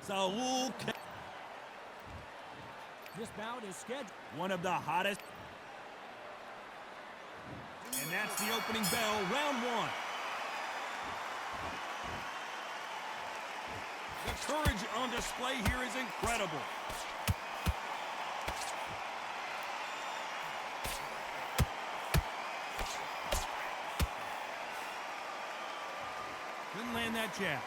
Saul. This bout is scheduled. One of the hottest. And that's the opening bell, round one. The courage on display here is incredible. Couldn't land that jab.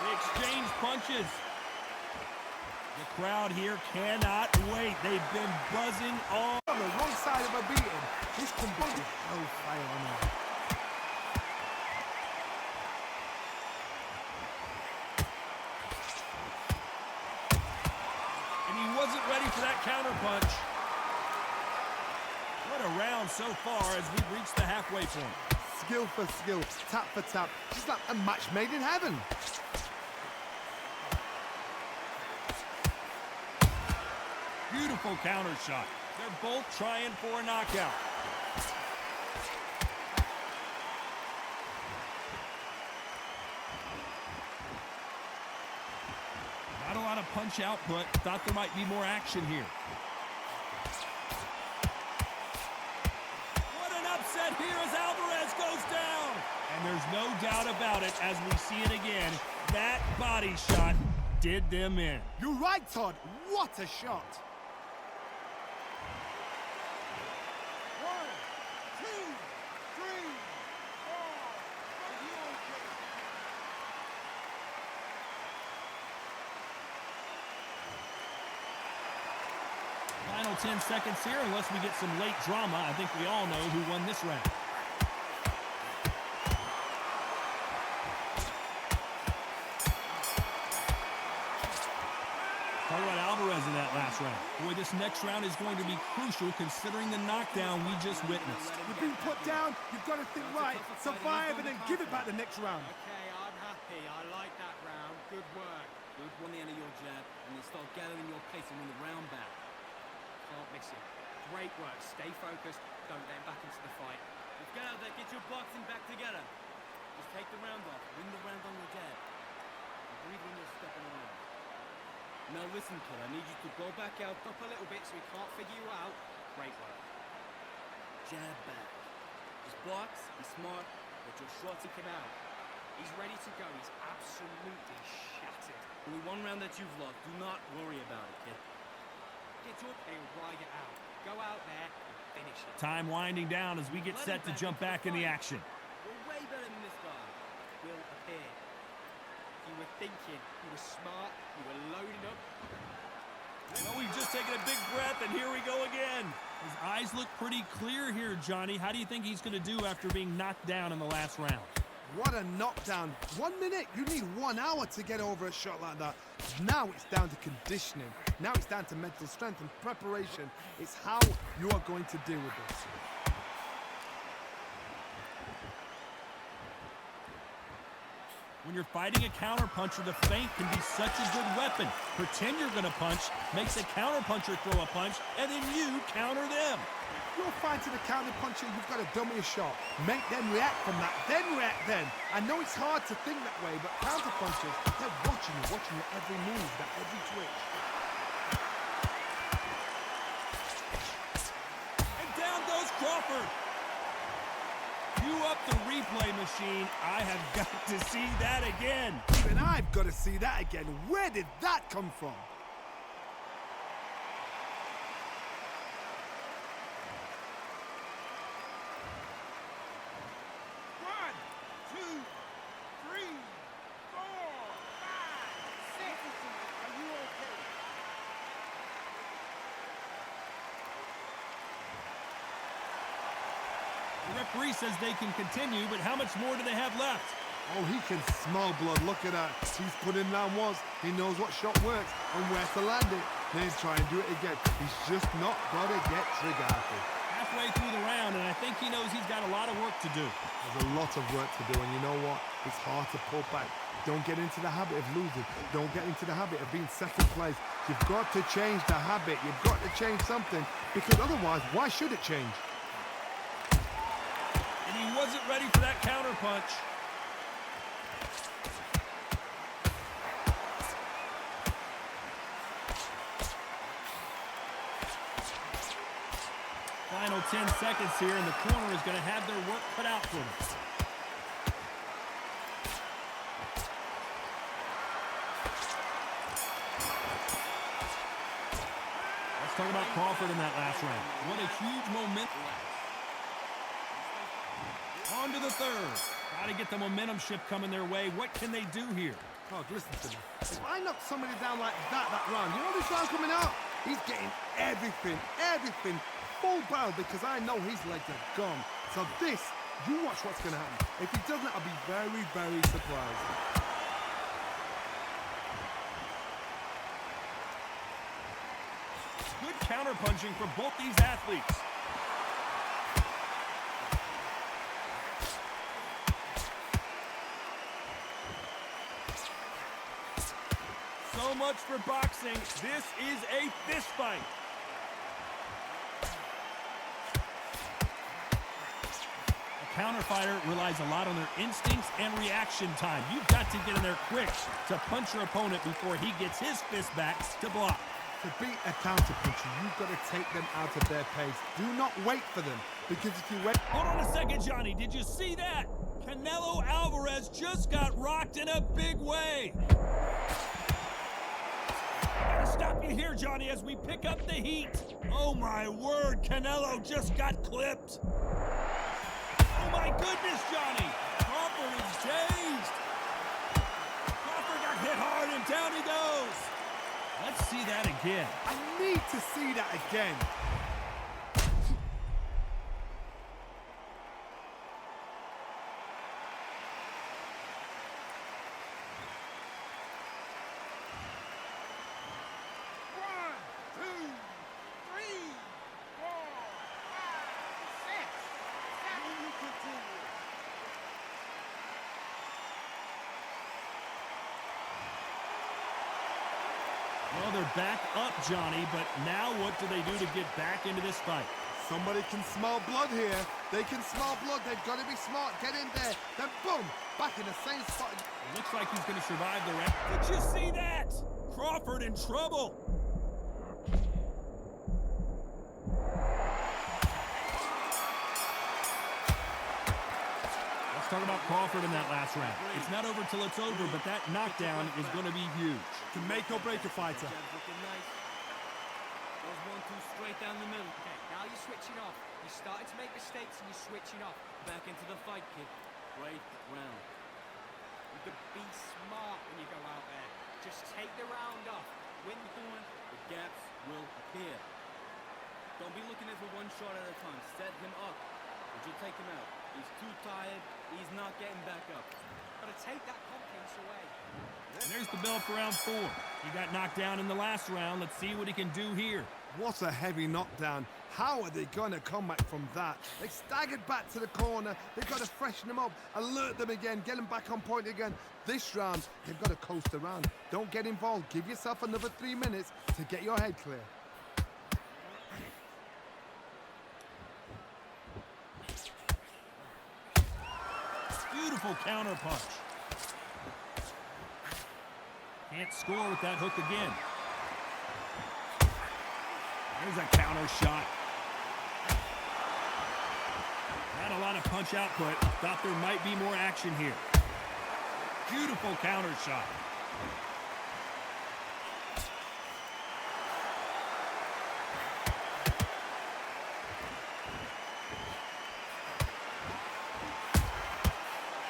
They exchange punches. The crowd here cannot wait. They've been buzzing all on the wrong side of a beating. He's completely hellfire on that. And he wasn't ready for that counter punch. What a round so far as we've reached the halfway point. Skill for skill, tap for tap, just like a match made in heaven. Beautiful counter shot. They're both trying for a knockout. Not a lot of punch output. Thought there might be more action here. What an upset here as Alvarez goes down. And there's no doubt about it as we see it again. That body shot did them in. You're right, Todd. What a shot. 1, 2, 3, 4. Final 10 seconds here, unless we get some late drama. I think we all know who won this round. Talk about Alvarez in that last round. Boy, this next round is going to be crucial considering the knockdown we just witnessed. You've been put down, you've got to think right, survive, and then give it back the next round. Okay, I'm happy. I like that round. Good work. Good one the end of your jab, and then start gathering your pace and win the round back. Can't miss it. Great work. Stay focused. Don't let him back into the fight. Let's get out there, get your boxing back together. Just take the round off, win the round on your jab. And breathe when you're stepping around. Now listen, kid, I need you to go back out. Up a little bit so he can't figure you out. Great work. Jab back. Just box, be smart, but your shots will come out. He's ready to go. He's absolutely shattered. Only one round that you've lost. Do not worry about it, kid. Get your he'll ride it out. Go out there and finish it. Time winding down as we get set to jump back in the action. You're way better than this guy. Will appear. You were thinking, you were smart, you were loading up. Oh, we've just taken a big breath, and here we go again. His eyes look pretty clear here, Johnny. How do you think he's going to do after being knocked down in the last round? What a knockdown. 1 minute, you need 1 hour to get over a shot like that. Now it's down to conditioning. Now it's down to mental strength and preparation. It's how you are going to deal with this. When you're fighting a counterpuncher, the feint can be such a good weapon. Pretend you're going to punch, makes a counterpuncher throw a punch, and then you counter them. You're fighting a counterpuncher, you've got to dummy a shot. Make them react from that, then react then. I know it's hard to think that way, but counterpunchers, they're watching you every move, that every twitch. And down goes Crawford. You up the replay machine. I have got to see that again. Even I've got to see that again. Where did that come from? The referee says they can continue, but how much more do they have left? Oh, he can smell blood. Look at that. He's put in down once. He knows what shot works and where to land it. Then try and do it again. He's just not got to get trigger happy. Halfway through the round, and I think he knows he's got a lot of work to do. There's a lot of work to do, and you know what? It's hard to pull back. Don't get into the habit of losing. Don't get into the habit of being second place. You've got to change the habit. You've got to change something, because otherwise, why should it change? And he wasn't ready for that counter punch. punch. Final 10 seconds here, and the corner is going to have their work cut out for them. Let's talk about Crawford in that last round. What a huge momentum. On to the third. Got to get the momentum shift coming their way. What can they do here? Oh, listen to me. If I knock somebody down like that round, you know this round coming out? He's getting everything, full barrel, because I know his legs are gone. So this, you watch what's going to happen. If he doesn't, I'll be very, very surprised. Good counter-punching for both these athletes. So much for boxing. This is a fist fight. A counter fighter relies a lot on their instincts and reaction time. You've got to get in there quick to punch your opponent before he gets his fist back to block. To beat a counter puncher, you've got to take them out of their pace. Do not wait for them, because if you wait... Hold on a second, Johnny. Did you see that? Canelo Alvarez just got rocked in a big way. Stop you here, Johnny, as we pick up the heat. Oh, my word. Canelo just got clipped. Oh, my goodness, Johnny. Crawford is dazed. Crawford got hit hard, and down he goes. Let's see that again. I need to see that again. Well, they're back up, Johnny, but now what do they do to get back into this fight? Somebody can smell blood here. They can smell blood. They've got to be smart. Get in there. Then boom, back in the same spot. It looks like he's going to survive the round. Did you see that? Crawford in trouble. Let's talk about Crawford in that last round. It's not over till it's over, but that knockdown is going to be huge. Can make or break a fighter. Looking nice. There's 1-2 straight down the middle. Okay, now you're switching off. You're starting to make mistakes and you're switching off. Back into the fight, kid. Great round. You can be smart when you go out there. Just take the round off. Win the corner. The gaps will appear. Don't be looking at it for one shot at a time. Set him up. Or you'll take him out. He's too tired. He's not getting back up. Gotta take that confidence away. And there's the bell for round 4. He got knocked down in the last round. Let's see what he can do here. What a heavy knockdown. How are they going to come back from that? They staggered back to the corner. They've got to freshen them up, alert them again, get them back on point again. This round, they've got to coast around. Don't get involved. Give yourself another 3 minutes to get your head clear. Beautiful counter punch. Can't score with that hook again. There's a counter shot. Not a lot of punch output. Thought there might be more action here. Beautiful counter shot.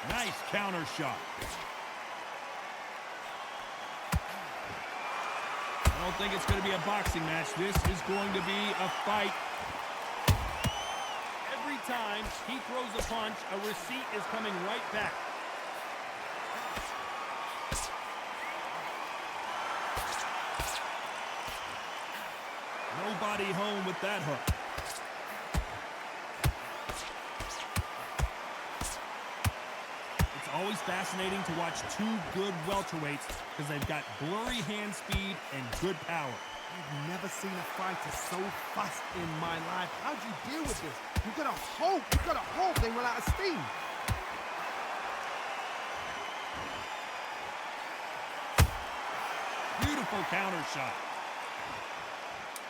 Nice counter shot. I don't think it's going to be a boxing match. This is going to be a fight. Every time he throws a punch, a receipt is coming right back. Nobody home with that hook. It's always fascinating to watch two good welterweights because they've got blurry hand speed and good power. I've never seen a fighter so fast in my life. How do you deal with this? You've got to hope they run out of steam. Beautiful counter shot.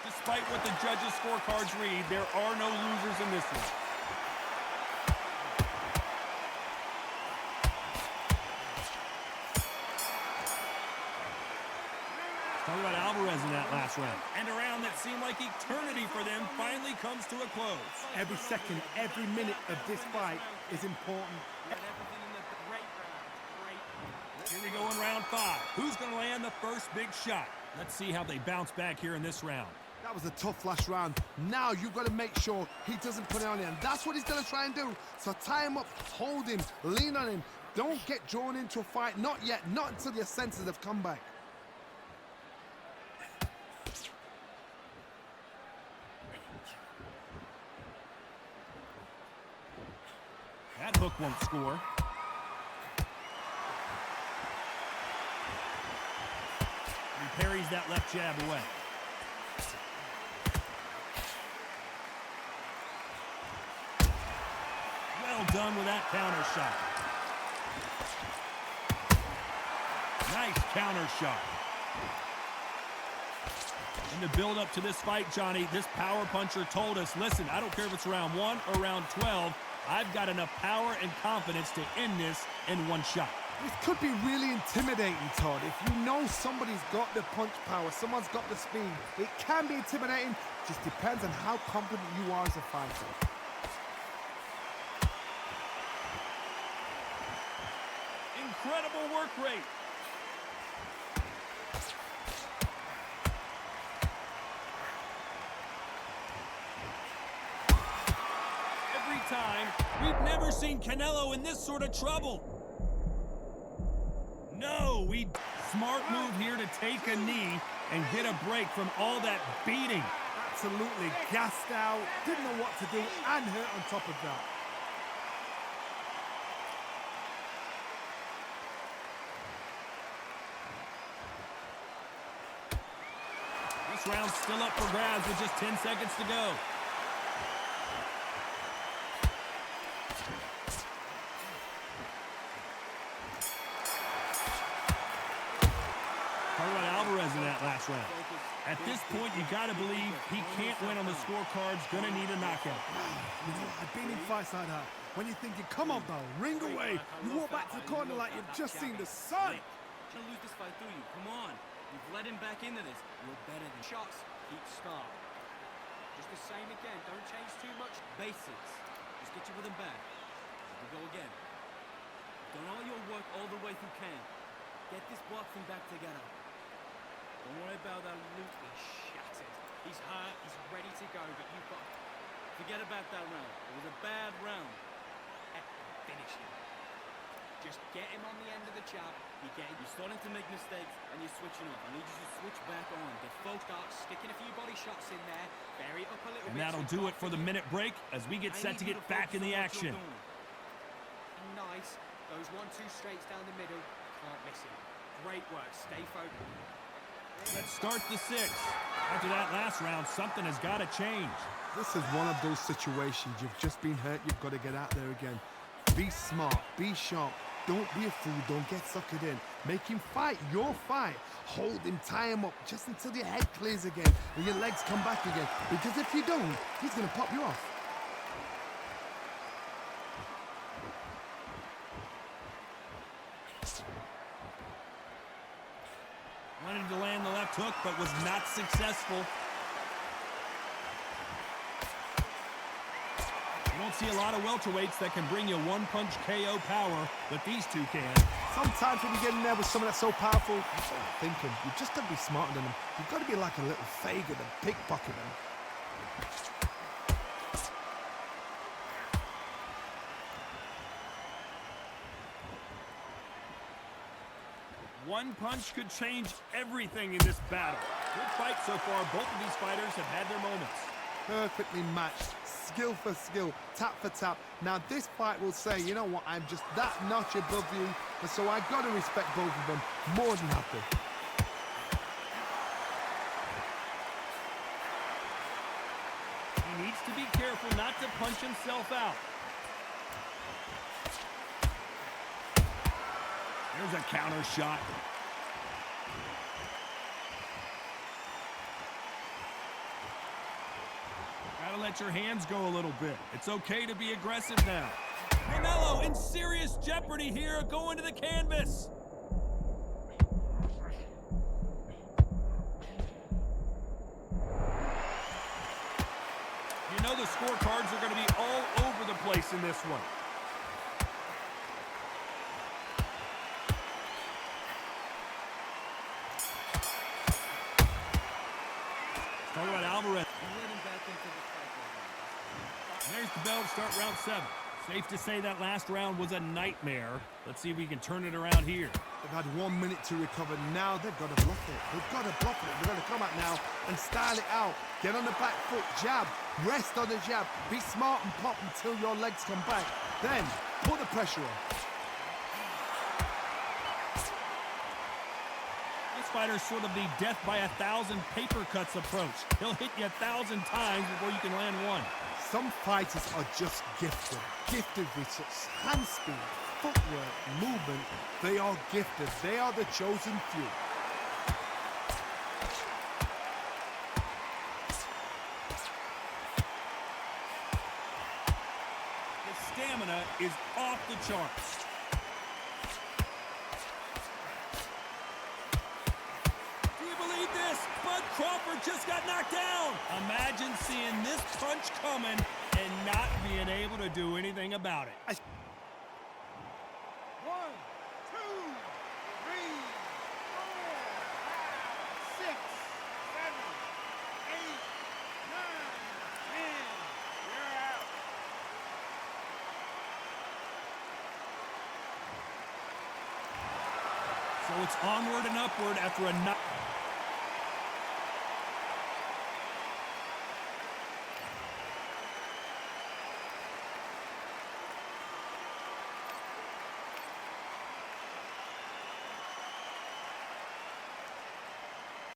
Despite what the judges' scorecards read, there are no losers in this one. Talk about Alvarez in that last round. And a round that seemed like eternity for them finally comes to a close. Every second, every minute of this fight is important. Here we go in round 5. Who's going to land the first big shot? Let's see how they bounce back here in this round. That was a tough last round. Now you've got to make sure he doesn't put it on you. And that's what he's going to try and do. So tie him up, hold him, lean on him. Don't get drawn into a fight. Not yet. Not until your senses have come back. That hook won't score. He parries that left jab away. Well done with that counter shot. Nice counter shot. In the build up to this fight, Johnny, this power puncher told us, listen, I don't care if it's round 1 or round 12, I've got enough power and confidence to end this in one shot. This could be really intimidating, Todd. If you know somebody's got the punch power, someone's got the speed, it can be intimidating. Just depends on how confident you are as a fighter. Incredible work rate. Every time, we've never seen Canelo in this sort of trouble. No, smart move here to take a knee and get a break from all that beating. Absolutely gassed out, didn't know what to do, and hurt on top of that. This round's still up for grabs with just 10 seconds to go. Talk about Alvarez in that last round. At this point, you got to believe he can't win on the scorecards, gonna need a knockout. You know, I've been in fights like that. When you're thinking, come on, pal, ring away. You walk back to the corner like you've just seen the sun. You'll lose this fight, do you? Come on. You've led him back into this. You're better than shots. Keep start. Just the same again. Don't change too much. Basics. Just get your rhythm back. Here we go again. Done all your work all the way through camp. Get this boxing back together. Don't worry about that loot. He's shattered. He's hurt. He's ready to go. But you've got... Forget about that round. It was a bad round. Finish him. Just get him on the end of the jab. You're starting to make mistakes and you're switching off. I need you to switch back on. Get focused out, sticking a few body shots in there. Vary it up a little bit. And that'll do it for the minute break as we get set to get back in the action. Nice. Those 1-2 straights down the middle. Can't miss him. Great work. Stay focused. Let's start the 6th. After that last round, something has got to change. This is one of those situations. You've just been hurt. You've got to get out there again. Be smart. Be sharp. Don't be a fool. Don't get suckered in. Make him fight your fight. Hold him, tie him up just until your head clears again and your legs come back again. Because if you don't, he's going to pop you off. Wanted to land the left hook, but was not successful. You don't see a lot of welterweights that can bring you one-punch KO power, but these two can. Sometimes when you get in there with someone that's so powerful, you start thinking, you've just got to be smarter than them. You've got to be like a little faggot and pickpocket them. One punch could change everything in this battle. Good fight so far. Both of these fighters have had their moments. Perfectly matched, skill for skill, tap for tap. Now this fight will say, you know what, I'm just that notch above you, and so I got to respect both of them more than happy. He needs to be careful not to punch himself out. There's a counter shot. let your hands go a little bit. It's okay to be aggressive now. Canelo in serious jeopardy here, going to the canvas. You know the scorecards are going to be all over the place in this one. Talk about Alvarez. There's the bell to start round 7. Safe to say that last round was a nightmare. Let's see if we can turn it around here. They've had 1 minute to recover. Now they've got to bluff it. They've got to bluff it. They've got to come out now and style it out. Get on the back foot, jab, rest on the jab. Be smart and pop until your legs come back. Then put the pressure on. This fighter's sort of the death by 1,000 paper cuts approach. He'll hit you 1,000 times before you can land one. Some fighters are just gifted. Gifted with such hand speed, footwork, movement. They are gifted. They are the chosen few. The stamina is off the charts. Do you believe this? Bud Crawford just got knocked down. Imagine seeing this punch coming and not being able to do anything about it. 1, 2, 3, 4, 5, 6, 7, 8, 9, 10. You're out. So it's onward and upward after a knock.